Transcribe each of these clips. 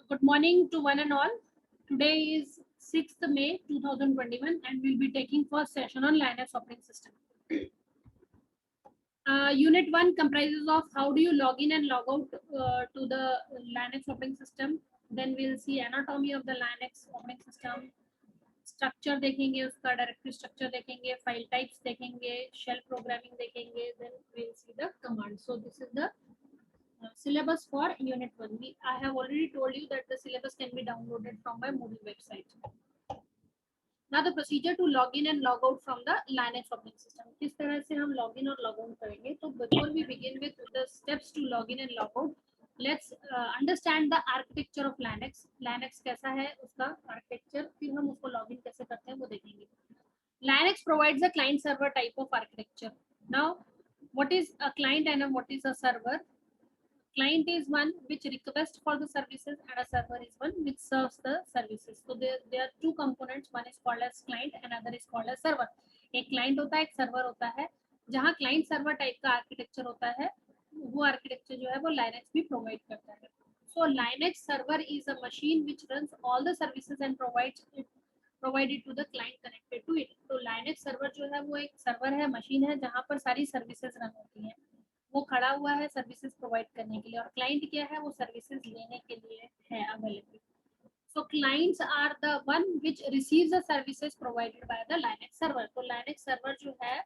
Good morning to one and all. Today is 6th May 2021 and we'll be taking first session on Linux operating system. Unit 1 comprises of how do you log in and log out to the Linux operating system. Then we'll see anatomy of the Linux operating system. Structure देखेंगे, उसका directory structure देखेंगे, file types देखेंगे, shell programming देखेंगे, then we'll see the command. So this is the syllabus for unit 1. I have already told you that the syllabus can be downloaded from my Moodle website. Now the procedure to log in and log out from the Linux operating system. किस तरह से हम log in और log out करेंगे? तो before we begin with the steps to log in and log out, let's understand the architecture of Linux. Linux कैसा है उसका architecture, फिर हम उसको log in कैसे करते हैं वो देखेंगे. Linux provides a client server type of architecture. Now, what is a client and what is a server? Client is one which requests for the services and a server is one which serves the services. So there are two components. One is called as client and other is called as server. एक client होता है, एक server होता है. जहाँ client server type का architecture होता है, वो architecture जो है वो Linux भी provide करता है. So Linux server is a machine which runs all the services and provided to the client connected to it. तो Linux server जो है वो एक server है, machine है जहाँ पर सारी services run होती हैं. वो खड़ा हुआ है सर्विसेज प्रोवाइड करने के लिए, और क्लाइंट क्या है, वो सर्विसेज लेने के लिए है available. So clients are the one which receives the services provided by the Linux server. तो लाइनेक्स सर्वर जो है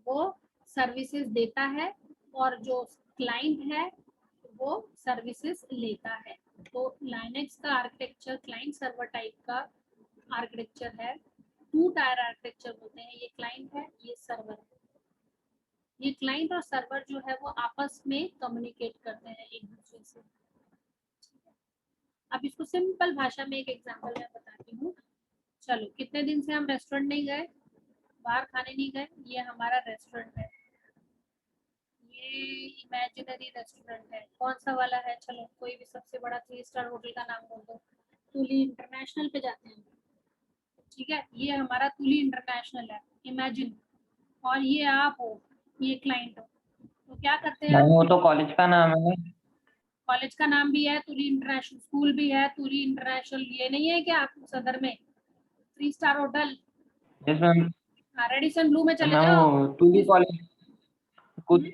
वो सर्विसेज देता है और जो क्लाइंट है वो सर्विसेज लेता है. तो लाइनेक्स का आर्किटेक्चर क्लाइंट सर्वर टाइप का आर्किटेक्चर है. टू टायर आर्किटेक्चर बोलते हैं. ये क्लाइंट है, ये सर्वर है. ये क्लाइंट और सर्वर जो है वो आपस में कम्युनिकेट करते हैं एक दूसरे से. अब इसको सिंपल भाषा में एक एग्जांपल मैं बताती हूँ. चलो, कितने दिन से हम रेस्टोरेंट नहीं गए, बाहर खाने नहीं गए. ये हमारा रेस्टोरेंट है, ये इमेजिनरी रेस्टोरेंट है. कौन सा वाला है? चलो कोई भी सबसे बड़ा 3 स्टार होटल का नाम बोल दो. तुली इंटरनेशनल पे जाते हैं, ठीक है. ये हमारा तुली इंटरनेशनल है, इमेजिन. और ये आप हो, ये क्लाइंट हो. तो क्या करते हैं? वो तो कॉलेज का नाम है. कॉलेज का नाम भी है तुली इंटरनेशनल, स्कूल भी है तुली इंटरनेशनल. ये नहीं है क्या आप सदर में 3 स्टार होटल? रेडिसन ब्लू में चले जाओ. तुली कॉलेज,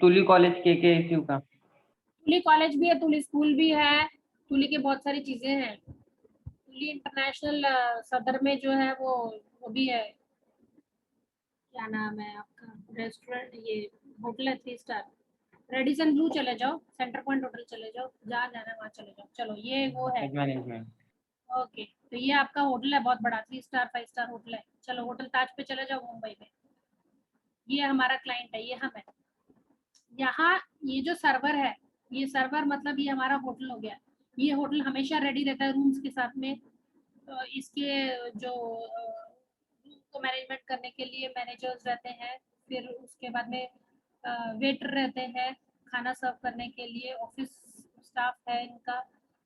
तुली कॉलेज KKSU का. तुली कॉलेज भी है, तुली स्कूल भी है, तुली के बहुत सारी चीजें हैं. तुली इंटरनेशनल सदर में जो है वो भी है. क्या नाम है आपका रेस्टोरेंट? ये होटल है 3 स्टार. रेडिसन ब्लू चले जाओ, सेंटर पॉइंट होटल चले जाओ, जहाँ जाना है वहाँ चले जाओ. चलो ये वो है मैनेजमेंट. ओके. तो ये आपका होटल है, बहुत बड़ा 3 स्टार 5 स्टार होटल है. चलो होटल ताज पे चले जाओ मुंबई में. ये हमारा क्लाइंट है, ये हम है. यहाँ ये जो सर्वर है, ये सर्वर मतलब ये हमारा होटल हो गया. ये होटल हमेशा रेडी रहता है रूम्स के साथ में. इसके जो रूम को मैनेजमेंट करने के लिए मैनेजर्स रहते हैं. फिर उसके बाद में वेटर रहते हैं खाना सर्व करने के लिए. ऑफिस स्टाफ है इनका.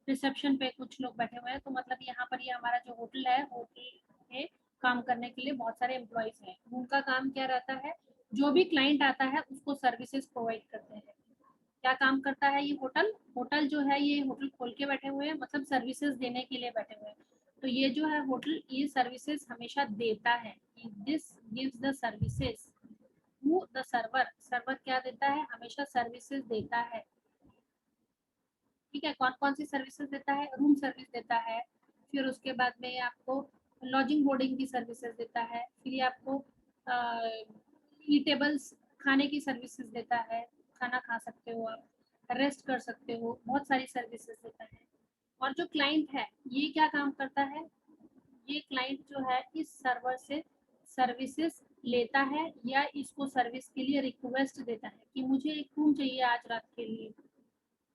रिसेप्शन पे कुछ लोग बैठे हुए हैं. तो मतलब यहाँ पर ये हमारा जो होटल है, होटल में काम करने के लिए बहुत सारे एम्प्लॉयज हैं. उनका काम क्या रहता है? जो भी क्लाइंट आता है उसको सर्विसेज प्रोवाइड करते हैं. क्या काम करता है ये होटल? होटल जो है ये होटल खोल के बैठे हुए हैं, मतलब सर्विसेज देने के लिए बैठे हुए हैं. तो ये जो है होटल ये सर्विसेज हमेशा देता है. This gives the services to the server. Server क्या देता है? हमेशा सर्विसेज देता है. ठीक है. कौन कौन सी सर्विसेज देता है? रूम सर्विस देता है. फिर उसके बाद में आपको लॉजिंग बोर्डिंग की सर्विसेज देता है. फिर ये आपको ईटेबल्स खाने की सर्विसेज देता है. खाना खा सकते हो आप, रेस्ट कर सकते हो, बहुत सारी सर्विसेज देता है. और जो क्लाइंट है ये क्या काम करता है? ये क्लाइंट जो है इस सर्वर से सर्विसेज लेता है या इसको सर्विस के लिए रिक्वेस्ट देता है कि मुझे एक रूम चाहिए आज रात के लिए.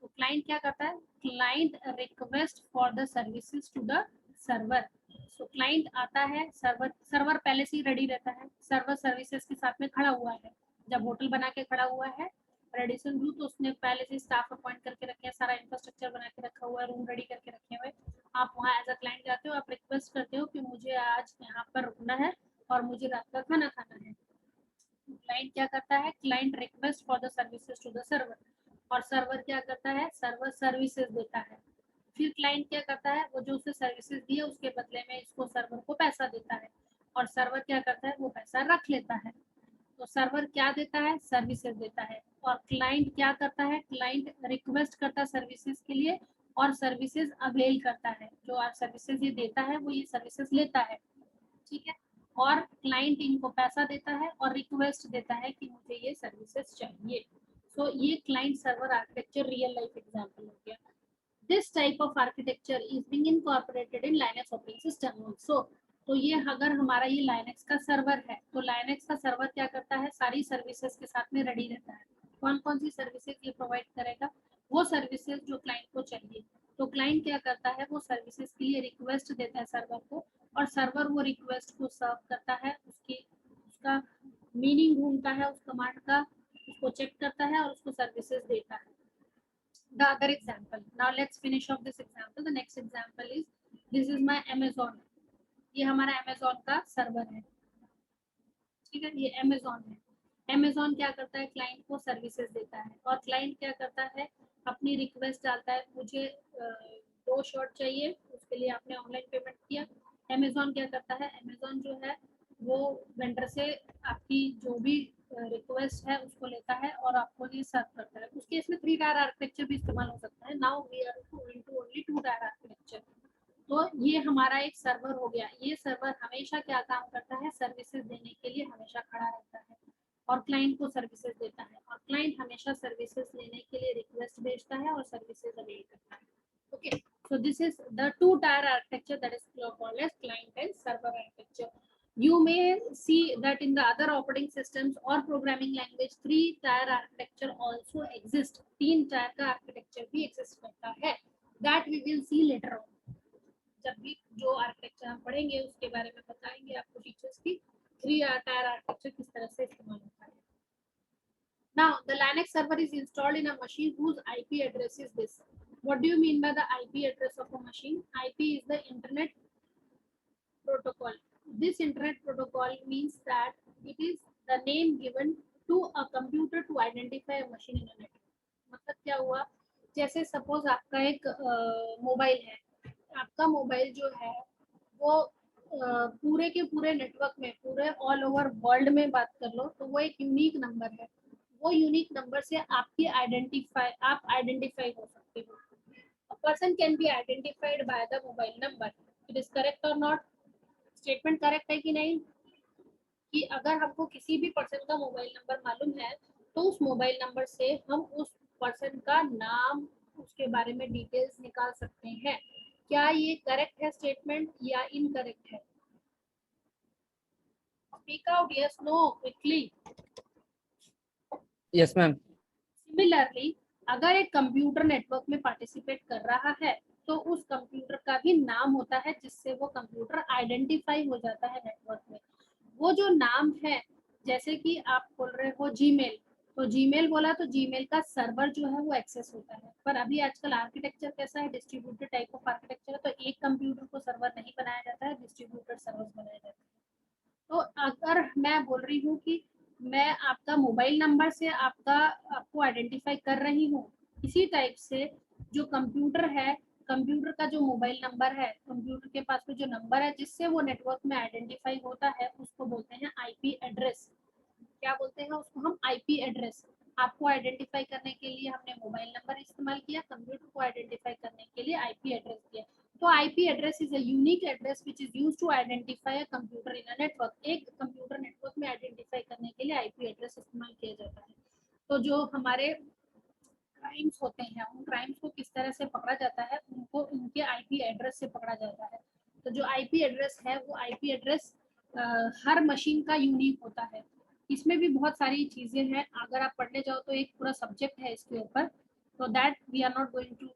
तो क्लाइंट क्या करता है? Client request for the services to the server. So client आता है, सर्वर पहले से ही रेडी रहता है. सर्वर सर्विसेज के साथ में खड़ा हुआ है. जब होटल बना के खड़ा हुआ है रेडिसन ब्लू, तो उसने पहले से स्टाफ अपॉइंट करके रखे हैं, सारा इंफ्रास्ट्रक्चर बना के रखा हुआ है, रूम रेडी करके रखे हुए. आप वहाँ एज अ क्लाइंट जाते हो, आप रिक्वेस्ट करते हो कि मुझे आज यहाँ पर रुकना है और मुझे रात का खाना खाना है. क्लाइंट क्या करता है? Client request for the services to the server. और सर्वर क्या करता है? सर्वर सर्विसेज देता है. फिर क्लाइंट क्या करता है, वो जो उसे सर्विसेज दी है उसके बदले में इसको सर्वर को पैसा देता है, और सर्वर क्या करता है, वो पैसा रख लेता है। तो सर्वर क्या देता है, सर्विसेज देता है, और क्लाइंट क्या करता है, क्लाइंट रिक्वेस्ट करता है सर्विसेज के लिए और सर्विसेज अवेल करता है। जो सर्विसेज ये देता है वो ये सर्विसेज लेता है, ठीक है। और क्लाइंट इनको पैसा देता है और रिक्वेस्ट देता है कि मुझे ये सर्विसेज चाहिए। सो ये client server architecture real life example हो गया। This type of architecture is being incorporated in Linux operating system also. तो ये अगर हमारा ये Linux का सर्वर है, तो Linux का सर्वर क्या करता है, सारी सर्विसेज के साथ में रेडी रहता है। कौन कौन सी सर्विसेज ये प्रोवाइड करेगा, वो सर्विसेज जो क्लाइंट को चाहिए। तो क्लाइंट क्या करता है, वो सर्विसेज के लिए रिक्वेस्ट देता है सर्वर को, और सर्वर वो रिक्वेस्ट को सर्व करता है, उसका मीनिंग ढूंढता है उस कमांड का, उसको चेक करता है और उसको सर्विसेज देता है। The other example, now let's finish off this example. The next example is, this is my Amazon. ये हमारा Amazon का सर्वर है, ठीक है, ये Amazon है। Amazon क्या करता है, क्लाइंट को सर्विसेज देता है, और क्लाइंट क्या करता है, अपनी रिक्वेस्ट डालता है, मुझे 2 शर्ट चाहिए, उसके लिए आपने ऑनलाइन पेमेंट किया। Amazon क्या करता है, Amazon जो है वो वेंडर से आपकी जो भी रिक्वेस्ट है उसको लेता है और आपको ये सर्व करता है। उसके इसमें 3 टायर आर्किटेक्चर भी इस्तेमाल हो सकता है। Now we are going to only 2 tier architecture. तो ये हमारा एक सर्वर हो गया। ये सर्वर हमेशा क्या काम करता है, सर्विसेज देने के लिए हमेशा खड़ा रहता है और क्लाइंट को सर्विसेज देता है, और क्लाइंट हमेशा सर्विसेज लेने के लिए रिक्वेस्ट भेजता है और सर्विसेज अवेल करता है। Okay, so this is the 2-tier architecture, that is called as client and server architecture. You may see that in the other operating systems or programming language 3-tier architecture also exist. 3-tier का architecture भी exist करता है, that we will see later on. जब भी जो architecture हम पढ़ेंगे उसके बारे में बताएंगे आपको टीचर्स की 3-tier architecture किस तरह से इस्तेमाल होता है। Now the Linux server is installed in a machine whose IP address is this. What do you mean by the IP address of a machine? IP is the internet protocol. This internet protocol means that it is the name given to a computer to identify a machine in a network. मतलब क्या हुआ, जैसे suppose आपका एक mobile है, आपका mobile जो है वो पूरे के पूरे नेटवर्क में, पूरे ऑल ओवर वर्ल्ड में बात कर लो तो वो एक यूनिक नंबर है। वो यूनिक नंबर से आप आइडेंटिफाई हो सकते हो। A person can be identified by the mobile number. It is correct or not? Statement correct है कि नहीं, कि अगर हमको किसी भी पर्सन का मोबाइल नंबर मालूम है तो उस मोबाइल नंबर से हम उस पर्सन का नाम, उसके बारे में डिटेल्स निकाल सकते हैं। क्या ये करेक्ट है स्टेटमेंट या इनकरेक्ट है? Speak out, yes no, quickly. Yes ma'am. Similarly अगर एक कंप्यूटर नेटवर्क में पार्टिसिपेट कर रहा है तो उस कंप्यूटर का भी नाम होता है जिससे वो कंप्यूटर आइडेंटिफाई हो जाता है नेटवर्क में। वो जो नाम है, जैसे कि आप बोल रहे हो जीमेल, तो जीमेल बोला तो जीमेल का सर्वर जो है वो एक्सेस होता है। पर अभी आजकल आर्किटेक्चर कैसा है, डिस्ट्रीब्यूटेड टाइप ऑफ आर्किटेक्चर है, तो एक कंप्यूटर को सर्वर नहीं बनाया जाता है, डिस्ट्रीब्यूटेड सर्वर्स बनाए जाते हैं। तो अगर मैं बोल रही हूँ कि मैं आपका मोबाइल नंबर से आपको आइडेंटिफाई कर रही हूँ, इसी टाइप से जो कंप्यूटर है, कंप्यूटर का जो मोबाइल नंबर है, कंप्यूटर के पास में जो नंबर है जिससे वो नेटवर्क में आइडेंटिफाई होता है, उसको बोलते हैं आईपी एड्रेस। क्या बोलते हैं उसको हम, आईपी एड्रेस। आपको आइडेंटिफाई करने के लिए हमने मोबाइल नंबर इस्तेमाल किया, कंप्यूटर को आइडेंटिफाई करने के लिए आईपी एड्रेस दिया। तो IP address is a unique address which is used to identify a computer in a network. एक कंप्यूटर नेटवर्क में आइडेंटिफाई करने के लिए आईपी एड्रेस इस्तेमाल किया जाता है। तो जो हमारे क्राइम्स होते हैं, उन क्राइम्स को किस तरह से पकड़ा जाता है, उनको उनके आईपी एड्रेस से पकड़ा जाता है। तो जो आईपी एड्रेस है वो आईपी एड्रेस हर मशीन का यूनिक होता है। इसमें भी बहुत सारी चीजें हैं, अगर आप पढ़ने जाओ तो एक पूरा सब्जेक्ट है इसके ऊपर, तो that we are not going to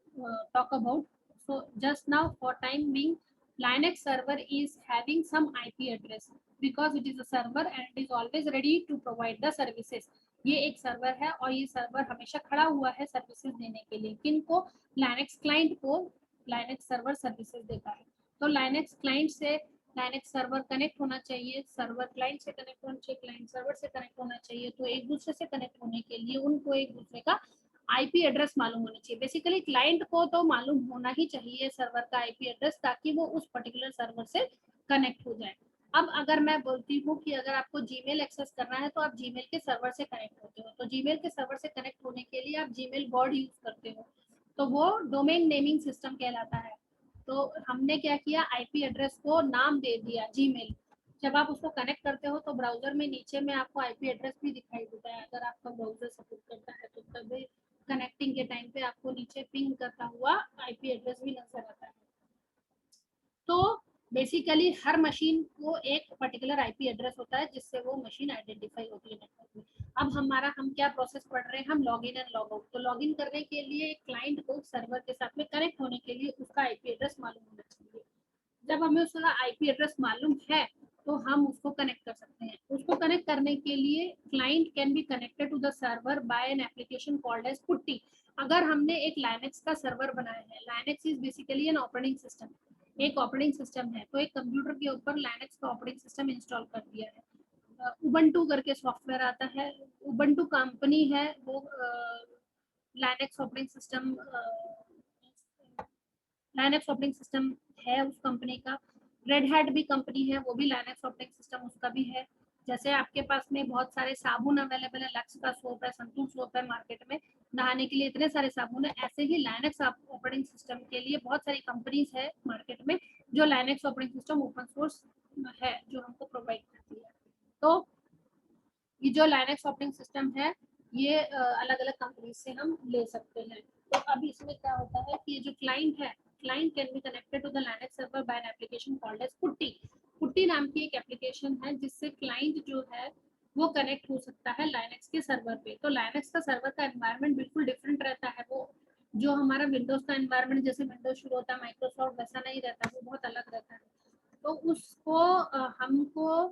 talk about. So just now for time being, Linux server is having some IP address because it is a server and it is always ready to provide the services. ये एक server है और ये server हमेशा खड़ा हुआ है services देने के लिए। किनको? Linux क्लाइंट को Linux सर्वर सर्विसेज देता है। तो Linux क्लाइंट से Linux सर्वर कनेक्ट होना चाहिए, सर्वर क्लाइंट से कनेक्ट होना चाहिए, क्लाइंट सर्वर से कनेक्ट होना चाहिए। तो एक दूसरे से कनेक्ट होने के लिए उनको एक दूसरे का आईपी एड्रेस मालूम होना चाहिए। बेसिकली क्लाइंट को तो मालूम होना ही चाहिए सर्वर का आईपी एड्रेस, ताकि वो उस पर्टिकुलर सर्वर से कनेक्ट हो जाए। अब अगर मैं बोलती हूँ कि अगर आपको जीमेल एक्सेस करना है तो आप जीमेल के सर्वर से कनेक्ट होते हो, तो जीमेल के सर्वर से कनेक्ट होने के लिए आप जीमेल वर्ड यूज करते हो, तो वो डोमेन नेमिंग सिस्टम कहलाता है। तो हमने क्या किया, आईपी एड्रेस को नाम दे दिया जीमेल। जब आप उसको कनेक्ट करते हो तो ब्राउजर में नीचे में आपको आईपी एड्रेस भी दिखाई देता है, अगर आपका ब्राउजर सपोर्ट करता है तो तभी कनेक्टिंग के टाइम पे आपको नीचे पिंग करता हुआ आईपी एड्रेस भी नजर आता है। तो बेसिकली हर मशीन को एक पर्टिकुलर आईपी एड्रेस होता है जिससे वो मशीन आइडेंटिफाई होती है नेटवर्क में। अब हम क्या प्रोसेस पढ़ रहे हैं, हम लॉगिन एंड लॉग आउट। तो लॉगिन करने के लिए क्लाइंट को सर्वर के साथ में कनेक्ट होने के लिए उसका आईपी एड्रेस मालूम होना चाहिए। जब हमें उसका आईपी एड्रेस मालूम है तो हम उसको कनेक्ट कर सकते हैं। उसको कनेक्ट करने के लिए client can be connected to the server by an application called as putty. अगर हमने एक लाइनेक्स का सर्वर बनाया है, Linux is basically an operating system, एक ऑपरेटिंग सिस्टम है, तो एक कंप्यूटर के ऊपर लाइनेक्स का ऑपरेटिंग सिस्टम इंस्टॉल कर दिया है। उबंटू करके सॉफ्टवेयर आता है, उबंटू कंपनी है, वो Linux operating system, Linux operating system है उस कंपनी का। रेड हैट भी कंपनी है, वो भी लाइनेक्स ऑपरेटिंग सिस्टम उसका भी है। जैसे आपके पास में बहुत सारे साबुन अवेलेबल है, लक्स का सोप है, संतूर सोप है मार्केट में, नहाने के लिए इतने सारे साबुन है, ऐसे ही लाइनेक्स ऑपरेटिंग सिस्टम के लिए बहुत सारी कंपनीज है मार्केट में जो Linux operating system open source है जो हमको प्रोवाइड करती है। तो ये जो लाइनेक्स ऑपरेटिंग सिस्टम है ये अलग अलग कंपनी से हम ले सकते हैं। तो अब इसमें क्या होता है कि ये जो क्लाइंट है, client can be connected to the Linux server by an application called as putty. Putty नाम की एक एप्लीकेशन है जिससे क्लाइंट जो है वो कनेक्ट हो सकता है लाइनेक्स के सर्वर पे। तो लाइनेक्स का सर्वर का एनवायरनमेंट बिल्कुल डिफरेंट रहता है, वो जो हमारा विंडोज का एनवायरनमेंट जैसे विंडोज शुरू होता है माइक्रोसॉफ्ट वैसा नहीं रहता, वो बहुत अलग रहता है। तो उसको हमको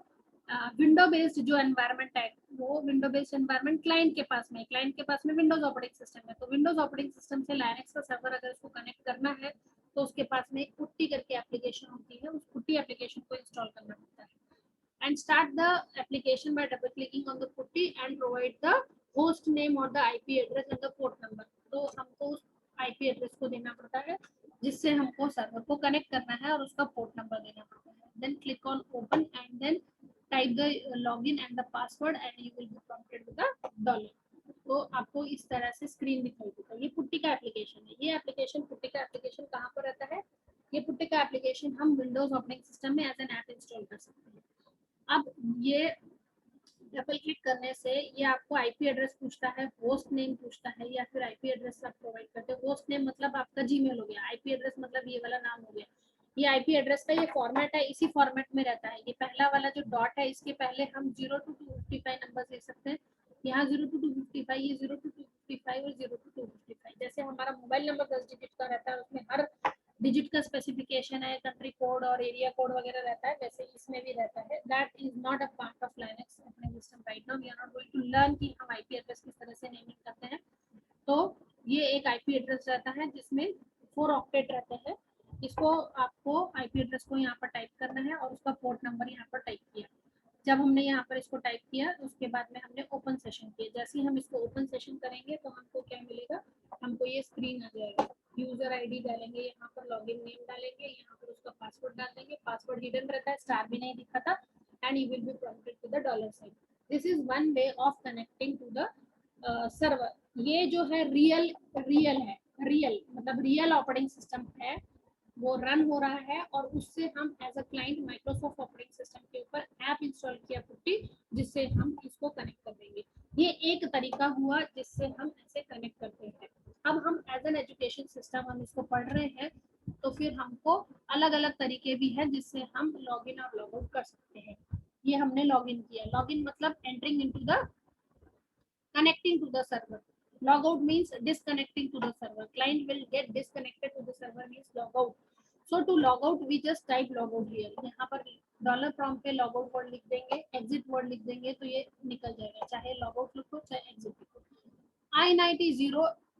विंडो बेस्ड जो एनवायरनमेंट है, वो विंडो बेस्ड एनवायरनमेंट क्लाइंट के पास में, क्लाइंट के पास में विंडोज ऑपरेटिंग सिस्टम है, तो विंडोज ऑपरेटिंग सिस्टम से लाइनेक्स का सर्वर अगर उसको कनेक्ट करना है तो उसके पास में एक पुट्टी करके एप्लीकेशन होती है, उस पुट्टी एप्लीकेशन को इंस्टॉल करना होता है। And start the application by double clicking on the PuTTY and provide the host name और the IP address and the port number. तो हमको उस आईपी एड्रेस को देना पड़ता है जिससे हमको सर्वर को कनेक्ट करना है और उसका पोर्ट नंबर देना पड़ता है। Then click on open and then type the login and the password and you will be prompted with the dollar. तो आपको इस तरह से स्क्रीन दिखाई देता है। ये पुट्टी का एप्लीकेशन है। ये एप्लीकेशन पुट्टी का एप्लीकेशन कहाँ पर रहता है, ये पुट्टी का एप्लीकेशन हम विंडोज ऑपरेटिंग सिस्टम में एज एन ऐप इंस्टॉल कर सकते हैं। अब ये डबल क्लिक करने से ये आपको आईपी एड्रेस पूछता है, होस्ट नेम पूछता है, या फिर आईपी एड्रेस आप प्रोवाइड करते हो। होस्ट नेम मतलब आपका जीमेल हो गया, आईपी एड्रेस मतलब ये वाला नाम हो गया। ये आईपी एड्रेस का ये फॉर्मेट है, इसी फॉर्मेट में रहता है। ये पहला वाला जो डॉट है इसके पहले हम 0 to 255 नंबर दे सकते हैं। यहाँ 0 to 255, ये 0 to 255 और 0 to 255। जैसे हमारा मोबाइल नंबर 10 डिजिट का रहता है, उसमें हर डिजिट का स्पेसिफिकेशन है, कंट्री कोड और एरिया कोड वगैरह रहता है, वैसे इसमें भी रहता है। That is not a part of Linux operating system right now. We are not going to learn कि हम आईपी एड्रेस किस तरह से नेमिंग करते हैं। तो ये एक आईपी एड्रेस रहता है जिसमें 4 ऑक्टेट रहते हैं। इसको आपको आईपी एड्रेस को यहाँ पर टाइप करना है और उसका पोर्ट नंबर यहाँ पर टाइप किया। जब हमने यहाँ पर इसको टाइप किया उसके बाद में हमने ओपन सेशन किया। जैसे ही हम इसको ओपन सेशन करेंगे तो हमको क्या मिलेगा, हमको ये स्क्रीन आ जाएगा। यूजर आईडी डालेंगे, यहाँ पर लॉगिन नेम डालेंगे, यहाँ पर उसका पासवर्ड डाल देंगे। पासवर्ड हिडन रहता है, स्टार भी नहीं दिखाता, and you will be prompted to the dollar sign. This is one way of connecting to the server. ये जो है रियल है, रियल मतलब रियल ऑपरेटिंग सिस्टम है, वो रन हो रहा है और उससे हम as a client Microsoft operating system के ऊपर ऐप इंस्टॉल किया पुट्टी, जिससे हम इसको कनेक्ट कर देंगे। ये एक तरीका हुआ जिससे हम ऐसे कनेक्ट करते हैं। अब हम एज एन एजुकेशन सिस्टम हम इसको पढ़ रहे हैं, तो फिर हमको अलग अलग तरीके भी हैं जिससे हम लॉगिन और लॉग आउट कर सकते हैं। ये हमने लॉगिन किया, लॉगिन मतलब entering into the connecting to the server. Log out means disconnecting to the server. Client will get disconnected to the server means log out. So to log out we just type log out here. यहाँ पर dollar prompt पे log out word लिख देंगे, exit word लिख देंगे तो ये निकल जाएगा, चाहे log out लिखो चाहे exit लिखो। I90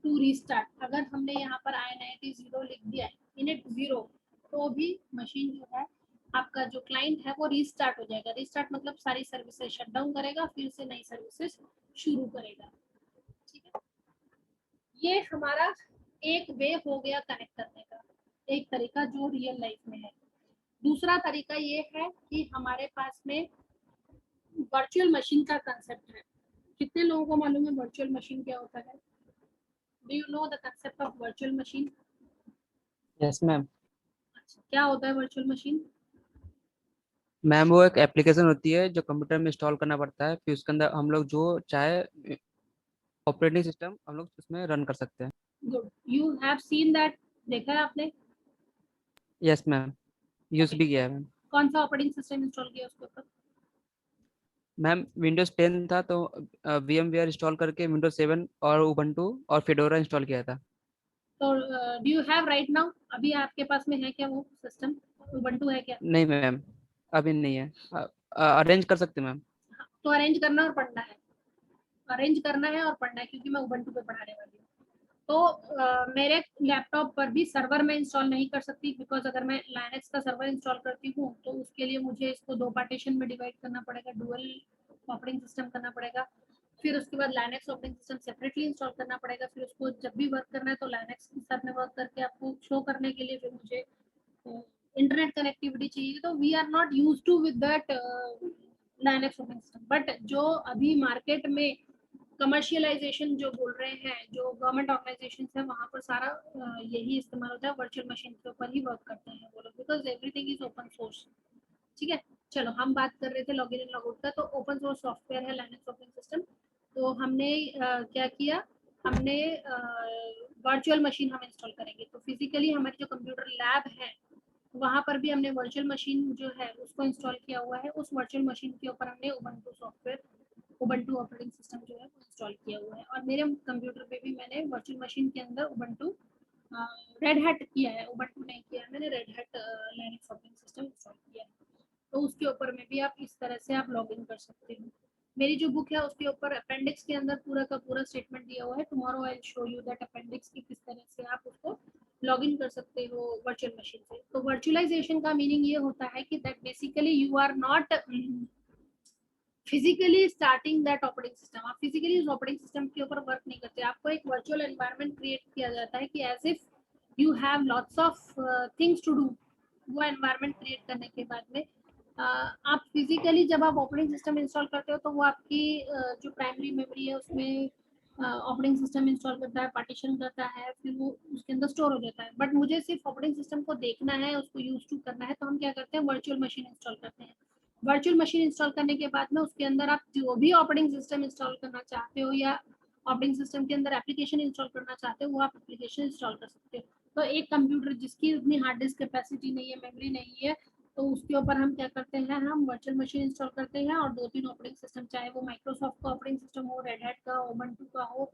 to restart, अगर हमने यहाँ पर I90 लिख दिया init 0 तो भी मशीन जो है आपका जो क्लाइंट है वो रीस्टार्ट हो जाएगा। रीस्टार्ट मतलब सारी सर्विसेज शट डाउन करेगा, फिर से नई सर्विसेज शुरू करेगा। ठीक है, ये हमारा एक वे हो गया कनेक्ट करने का, एक तरीका जो रियल लाइफ में है। दूसरा तरीका ये है कि हमारे पास में वर्चुअल मशीन का कंसेप्ट है। कितने लोगों को मालूम है वर्चुअल मशीन क्या होता है? Do you know the concept of virtual machine? Yes ma'am. अच्छा, क्या होता है वर्चुअल मशीन? मैम वो एक एप्लीकेशन होती है जो कंप्यूटर में इंस्टॉल करना पड़ता है, फिर उसके अंदर हम लोग जो चाहे ऑपरेटिंग सिस्टम हम लोग उसमें रन कर सकते हैं। Good, you have seen that, देखा है आपने? यस मैम, यूज ओके, भी किया है मैम। कौन सा ऑपरेटिंग सिस्टम इंस्टॉल किया उसके ऊपर? मैम विंडोज 10 था तो VMware इंस्टॉल करके विंडोज 7 और उबंटू और फेडोरा इंस्टॉल किया था। तो do you have right now, अभी आपके पास में है क्या वो सिस्टम? उबंटू है क्या? नहीं मैम, अभी नहीं है। अरेंज कर सकते मैम। तो अरेंज करना और पढ़ना है, अरेंज करना है और पढ़ना है, क्योंकि मैं उबंटू पे पढ़ाने वाली हूँ। तो मेरे लैपटॉप पर भी सर्वर में इंस्टॉल नहीं कर सकती, बिकॉज अगर मैं लाइनक्स का सर्वर इंस्टॉल करती हूँ तो उसके लिए मुझे इसको दो पार्टीशन में डिवाइड करना पड़ेगा, डुअल ऑपरेटिंग सिस्टम करना पड़ेगा। फिर उसके बाद Linux operating system separately install करना पड़ेगा, फिर उसको जब भी वर्क करना है तो लाइनक्स के साथ में वर्क करके आपको शो करने के लिए फिर मुझे इंटरनेट कनेक्टिविटी चाहिए। तो we are not use to with that Linux operating system. But जो अभी मार्केट में कमर्शियलाइजेशन जो बोल रहे हैं, जो गवर्नमेंट ऑर्गेनाइजेशन है, वहां पर सारा यही इस्तेमाल होता है, वर्चुअल मशीन के ऊपर ही वर्क करते हैं वो लोग, because everything is open source. ठीक है, चलो हम बात कर रहे थे लॉगिन एंड लॉगआउट का। तो ओपन सोर्स सॉफ्टवेयर है लाइनक्स ऑपरेटिंग सिस्टम। तो हमने क्या किया, हमने वर्चुअल मशीन हम इंस्टॉल करेंगे। तो फिजिकली हमारी जो कंप्यूटर लैब है वहां पर भी हमने वर्चुअल मशीन जो है उसको इंस्टॉल किया हुआ है। उस वर्चुअल मशीन के ऊपर हमने Ubuntu software, Ubuntu operating system जो है वो इंस्टॉल किया हुआ है। और मेरे कंप्यूटर पे भी मैंने वर्चुअल मशीन के अंदर उबंटू रेड हैट किया है, उबंटू नहीं किया है मैंने, red hat Linux operating system install किया है। तो उसके ऊपर में भी आप इस तरह से आप लॉग इन कर सकते हो। मेरी जो बुक है उसके ऊपर अपेंडिक्स के अंदर पूरा का पूरा स्टेटमेंट दिया हुआ है। Tomorrow I will show you that appendix की किस तरह से आप उसको लॉग इन कर सकते हो वर्चुअल मशीन से। तो वर्चुअलाइजेशन का मीनिंग ये होता है कि that basically you are not physically starting that operating system. आप फिजिकली उस ऑपरेटिंग सिस्टम के ऊपर वर्क नहीं करते, आपको एक वर्चुअल एनवायरनमेंट क्रिएट किया जाता है कि as if you have lots of things to do. वो एनवायरनमेंट क्रिएट करने के बाद में आप फिजिकली जब आप ऑपरेटिंग सिस्टम इंस्टॉल करते हो तो वो आपकी जो प्राइमरी मेमोरी है उसमें ऑपरेटिंग सिस्टम इंस्टॉल करता है, पार्टीशन करता है, फिर वो उसके अंदर स्टोर हो जाता है। बट मुझे सिर्फ ऑपरेटिंग सिस्टम को देखना है, उसको यूज टू करना है, तो हम क्या करते हैं, वर्चुअल मशीन इंस्टॉल करते हैं। वर्चुअल मशीन इंस्टॉल करने के बाद में उसके अंदर आप जो भी ऑपरेटिंग सिस्टम इंस्टॉल करना चाहते हो या ऑपरेटिंग सिस्टम के अंदर एप्लीकेशन इंस्टॉल करना चाहते हो वो आप एप्लीकेशन इंस्टॉल कर सकते हो। तो एक कंप्यूटर जिसकी उतनी हार्ड डिस्क कैपेसिटी नहीं है, मेमोरी नहीं है, तो उसके ऊपर हम क्या करते हैं, हम वर्चुअल मशीन इंस्टॉल करते हैं और दो तीन ऑपरेटिंग सिस्टम, चाहे वो माइक्रोसॉफ्ट का ऑपरेटिंग सिस्टम हो, रेड हैट का, उबंटू का हो,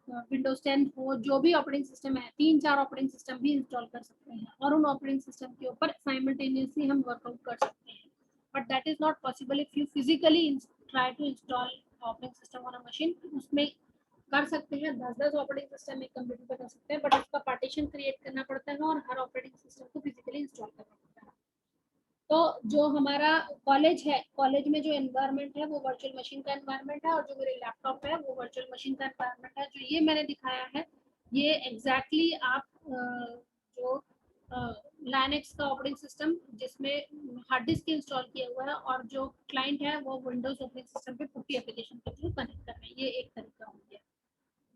विंडोज 10 हो, जो भी ऑपरेटिंग सिस्टम है, तीन चार ऑपरेटिंग सिस्टम भी इंस्टॉल कर सकते हैं और उन ऑपरेटिंग सिस्टम के ऊपर साइमल्टेनियसली हम वर्कआउट कर सकते हैं। But that is not possible if you physically try to install operating system on a machine. उसमें कर सकते हैं 10-10 ऑपरेटिंग सिस्टम एक कंप्यूटर पर कर सकते हैं, बट उसका पार्टीशन क्रिएट करना पड़ता है और हर ऑपरेटिंग सिस्टम को फिजिकली इंस्टॉल करना पड़ता है। तो जो हमारा कॉलेज है, कॉलेज में जो एनवायरनमेंट है वो वर्चुअल मशीन का एनवायरनमेंट है, और जो मेरे लैपटॉप है वो वर्चुअल मशीन का एनवायरनमेंट है। जो ये मैंने दिखाया है ये एग्जैक्टली आप जो लाइनक्स का ऑपरेटिंग सिस्टम जिसमें हार्ड डिस्क इंस्टॉल किया हुआ है और जो क्लाइंट है वो विंडोज ऑपरेटिंग सिस्टम पे पुट्टी एप्लीकेशन के थ्रू कनेक्ट कर रहे हैं, ये एक तरीका हो गया।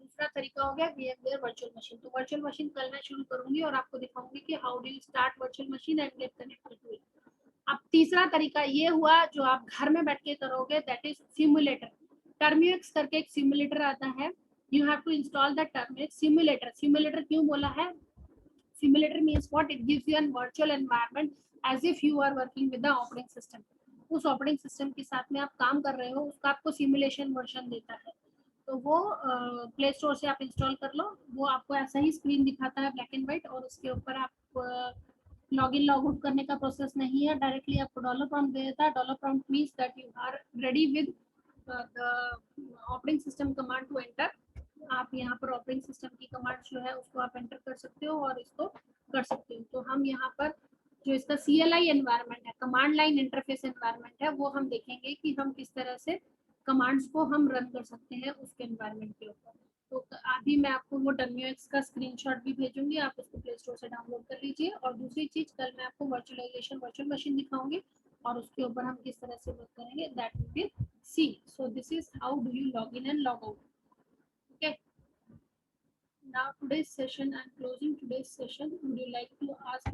दूसरा तरीका हो गया VMware वर्चुअल मशीन। तो वर्चुअल मशीन कल मैं शुरू करूंगी और आपको दिखाऊंगी कि how do you start virtual machine and get connected to it. अब तीसरा तरीका ये हुआ जो आप घर में बैठ के करोगे, दैट इज सिमुलेटर। टर्म्यूक्स करके एक सिमुलेटर आता है, you have to install the Termux simulator. Simulator क्यों बोला है? Simulator means what, it gives you an virtual environment as if you are working with the operating system. उस ऑपरेटिंग सिस्टम के साथ में आप काम कर रहे हो, उसका आपको सिमुलेशन वर्जन देता है। तो वो प्ले स्टोर से आप इंस्टॉल कर लो। वो आपको ऐसा ही स्क्रीन दिखाता है ब्लैक एंड व्हाइट, और उसके ऊपर आप लॉगिन लॉग आउट करने का प्रोसेस नहीं है, डायरेक्टली आपको डॉलर प्रॉम्प्ट दे देता है। Dollar prompt means that you are ready with the operating system command to enter. आप यहाँ पर ऑपरेटिंग सिस्टम की कमांड जो है उसको आप एंटर कर सकते हो और इसको कर सकते हो। तो हम यहाँ पर जो इसका CLI एनवायरनमेंट है, कमांड लाइन इंटरफेस एनवायरनमेंट है, वो हम देखेंगे कि हम किस तरह से कमांड्स को हम रन कर सकते हैं उसके एनवायरनमेंट के ऊपर। तो अभी मैं आपको वो WX का स्क्रीनशॉट भी भेजूंगी, आप उसको प्ले स्टोर से डाउनलोड कर लीजिए। और दूसरी चीज, कल मैं आपको वर्चुअलाइजेशन वर्चुअल मशीन दिखाऊंगी और उसके ऊपर हम किस तरह से वर्क करेंगे, that will be see. So this is how do you log in and log out. Okay, now today's session, I'm closing today's session. Would you like to ask